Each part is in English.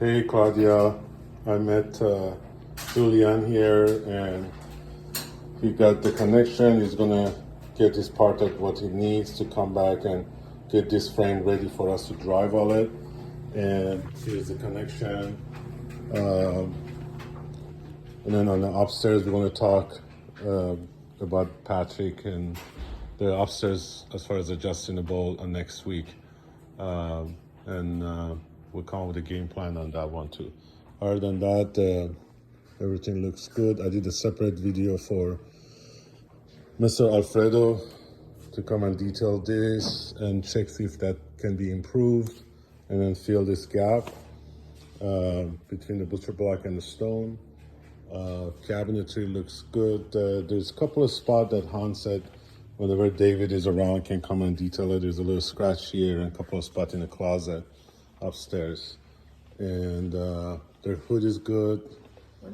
Hey Claudia, I met Julian here and he got the connection. He's gonna get his part of what he needs to come back and get this frame ready for us to drive on it. And here's the connection. And then on the upstairs, we're gonna talk about Patrick and the upstairs as far as adjusting the bowl next week. And we'll come up with a game plan on that one too. Other than that, everything looks good. I did a separate video for Mr. Alfredo to come and detail this and check see if that can be improved and then fill this gap between the butcher block and the stone. Cabinetry looks good. There's a couple of spots that Han said whenever David is around can come and detail it. There's a little scratch here and a couple of spots in the closet upstairs. And their hood is good. The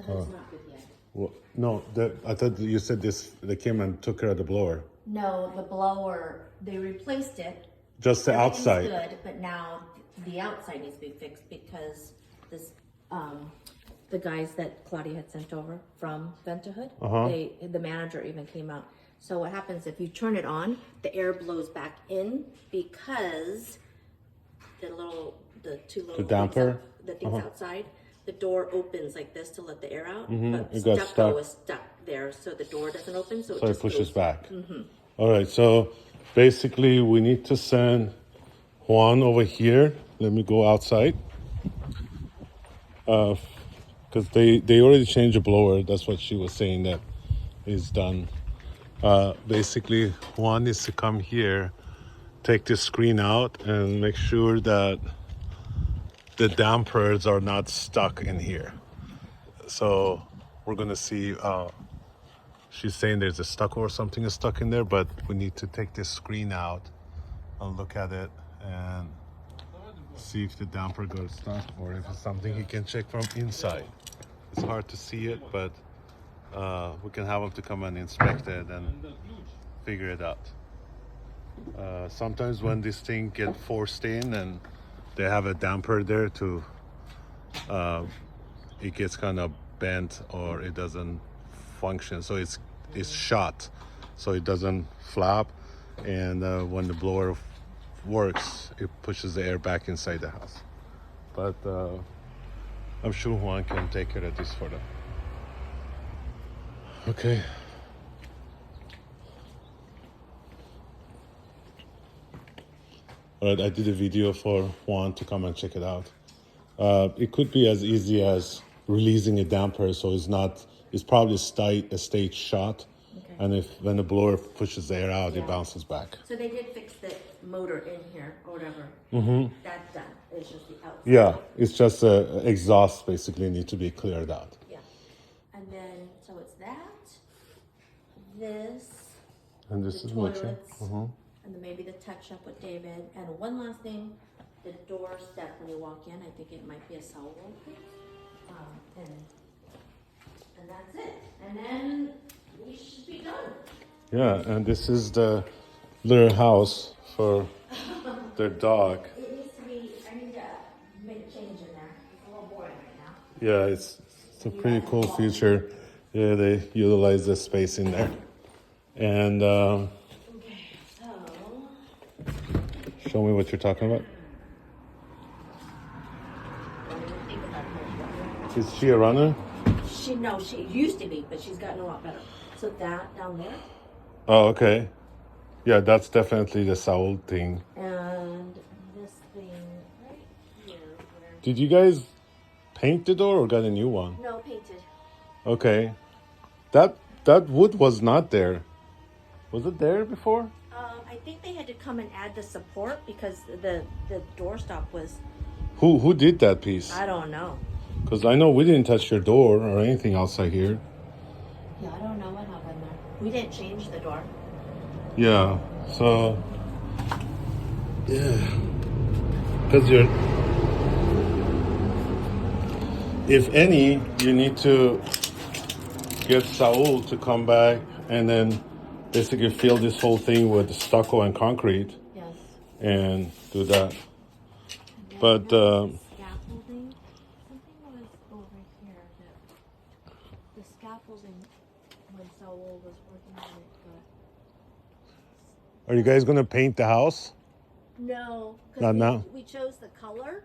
hood's not good yet. Well, no, I thought you said this. They came and took care of the blower. No, the blower, they replaced it. Just the outside. Good, but now the outside needs to be fixed because this, the guys that Claudia had sent over from Ventahood, the manager even came out. So what happens if you turn it on, the air blows back in because the two little damper? things outside, the door opens like this to let the air out, but It got stucco is stuck there, so the door doesn't open, so it just pushes goes back. All right, so basically we need to send Juan over here. Let me go outside. Because they already changed the blower. That's what she was saying that is done. Basically, Juan needs to come here, take this screen out, and make sure that the dampers are not stuck in here. So we're gonna see. She's saying there's a stucco or something is stuck in there, but we need to take this screen out and look at it and see if the damper got stuck or if it's something he can check from inside. It's hard to see it, but we can have him to come and inspect it and figure it out. Sometimes when this thing get forced in and they have a damper there to, it gets kind of bent or it doesn't function. So it's shot, so it doesn't flap. And when the blower works, it pushes the air back inside the house. But I'm sure Juan can take care of this for them. Okay. All right, I did a video for Juan to come and check it out. It could be as easy as releasing a damper, so it's probably a stage shot. Okay. And when the blower pushes the air out, it bounces back. So they did fix the motor in here or whatever. That's done. It's just the outside. Yeah, it's just exhaust basically need to be cleared out. Yeah. And then, so it's that, this, And this the is what toilets, and then maybe the touch up with David. And one last thing, the door step when you walk in, I think it might be a cell phone. And that's it. And then we should be done. Yeah, and this is the little house for their dog. It needs to be, I need to make a change in there. It's a little boring right now. Yeah, it's a pretty cool feature. Yeah, they utilize the space in there. And Okay, so. show me what you're talking about. Is she a runner? She used to be, but she's gotten a lot better. So that down there. Oh, okay. Yeah, that's definitely the Saul thing. And this thing right here. Did you guys paint the door or got a new one? No, painted. Okay. That wood was not there. Was it there before? I think they had to come and add the support because the doorstop was. Who did that piece? I don't know. Because I know we didn't touch your door or anything outside here. Yeah, I don't know what happened there. We didn't change the door. Yeah, so, yeah, because if any, you need to get Saul to come back and then basically fill this whole thing with stucco and concrete. Yes. And do that. And But scaffolding. Saul was working on it, Are you guys gonna paint the house? but no, Not now? we chose the color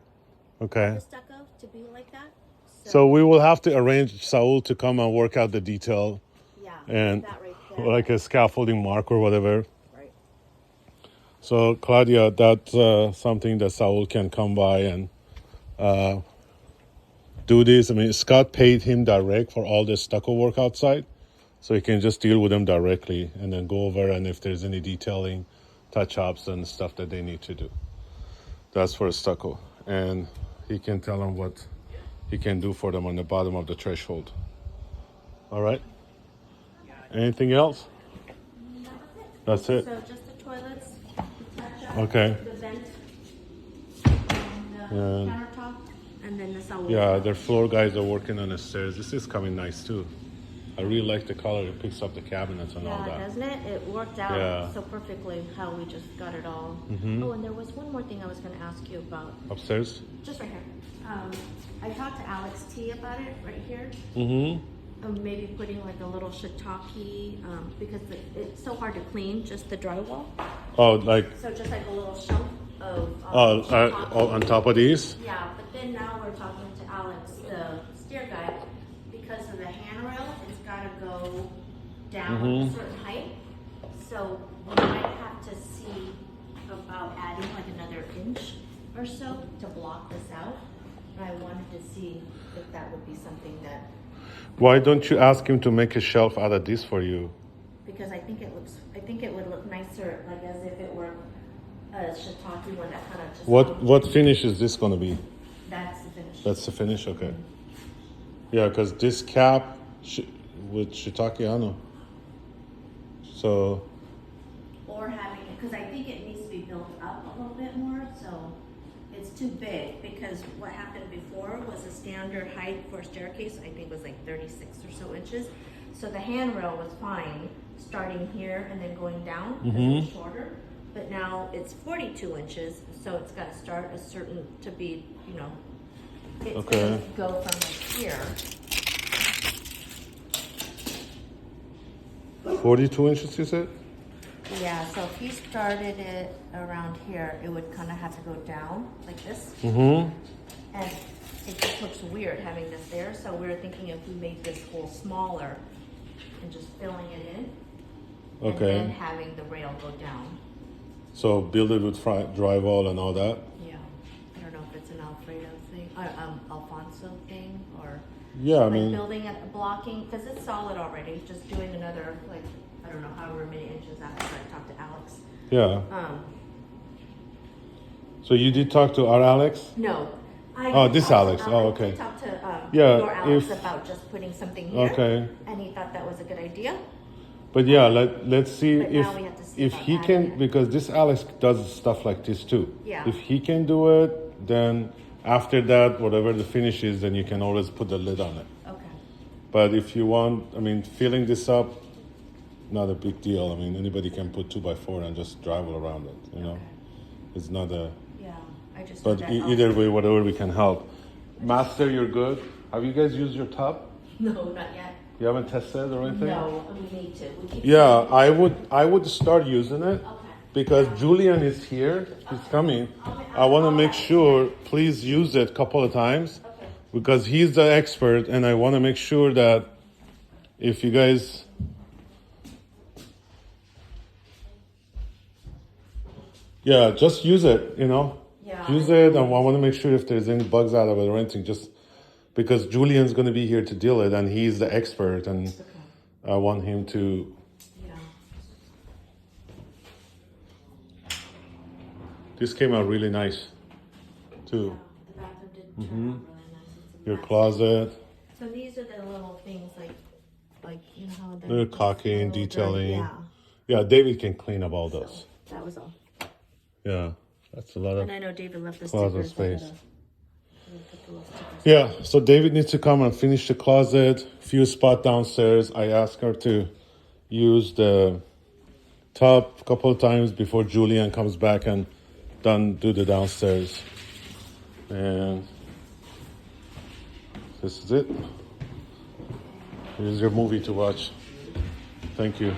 of Okay. the stucco to be like that. So we will have to arrange Saul to come and work out the detail yeah, and that right there. like a scaffolding mark or whatever. Right. So Claudia, that's something that Saul can come by and do this. I mean, Scott paid him direct for all the stucco work outside, so he can just deal with them directly and then go over and if there's any detailing, touch-ups and stuff that they need to do. That's for stucco, and he can tell them what he can do for them on the bottom of the threshold. All right. Anything else? That's it. So just the toilets, touch-up, Okay. the vent, and the Yeah. countertop, and then the Saul. Yeah, their floor guys are working on the stairs. This is coming nice too. I really like the color. It picks up the cabinets and all Yeah, that. doesn't it? It worked out Yeah. so perfectly how we just got it all. Mm-hmm. Oh, and there was one more thing I was going to ask you about. Upstairs? Just right here. I talked to Alex T about it right here. Mm-hmm. Maybe putting like a little shiitake because it's so hard to clean, just the drywall. Oh, like So just like a little chunk of oh, on top of these? Yeah, but then now we're talking to Alex, the stair guy, because of the handrail, it's got to go down a certain height. So we might have to see about adding like another inch or so to block this out. And I wanted to see if that would be something that, Why don't you ask him to make a shelf out of this for you? because I think it would look nicer, like as if it were a shiitake one that kind of just. What finish is this going to be? That's the finish. That's the finish? Okay. Yeah, because this cap with shiitake, I know. So, Or having it, because I think it needs to be built up a little bit more, so it's too big, because what happened before was a standard height for a staircase, I think was like 36 or so inches. So the handrail was fine, starting here and then going down, a little shorter. But now it's 42 inches, so it's got to start a certain, to be, you know, it's Okay. going to go from like here. 42 inches, you said? Yeah, so if he started it around here, it would kind of have to go down like this. Mm-hmm. And it just looks weird having this there, so we were thinking if we made this hole smaller and just filling it in. Okay. And then having the rail go down. So build it with drywall and all that? Yeah. I don't know if it's an Alfredo thing, Alfonso thing, or Yeah, I like mean, building a blocking, because it's solid already, just doing another, like, I don't know, however many inches after I talked to Alex. yeah. So you did talk to our Alex? No. Oh, this Alex. Oh, okay. I talked to Yeah, your Alex if- about just putting something here. Okay. And he thought that was a good idea. But yeah, let's see But if now we have to see if about he adding can, it. because this Alex does stuff like this too. Yeah. If he can do it, then after that, whatever the finish is, then you can always put the lid on it. Okay. But if you want, I mean, filling this up, not a big deal. I mean, anybody can put 2x4 and just travel around it. You know, Okay. it's not a. Yeah. I just. But thought that either way, whatever we can help. Master, you're good. Have you guys used your tub? No, not yet. You haven't tested or anything? No, we need to. We keep Yeah, saying- I would start using it. Okay. Because Julian is here, he's coming. I want to make sure, please use it a couple of times, Okay. because he's the expert, and I want to make sure that if you guys, yeah, just use it, you know, Yeah. use it, and I want to make sure if there's any bugs out of it or anything, just because Julian's going to be here to deal it, and he's the expert, and Okay. I want him to. Yeah. This came out really nice, too. The bathroom did turn out really nice. It's a Your bath- closet. So these are the little things like you know how the Little caulking, little detailing. Yeah. Yeah, David can clean up all those. That was all. Yeah, that's a lot of And I know David left the closet stickers. I space. gotta put the little stickers. Yeah, so David needs to come and finish the closet. Few spot downstairs. I asked her to use the tub a couple of times before Julian comes back and do the downstairs. And this is it. Here's your movie to watch. Thank you.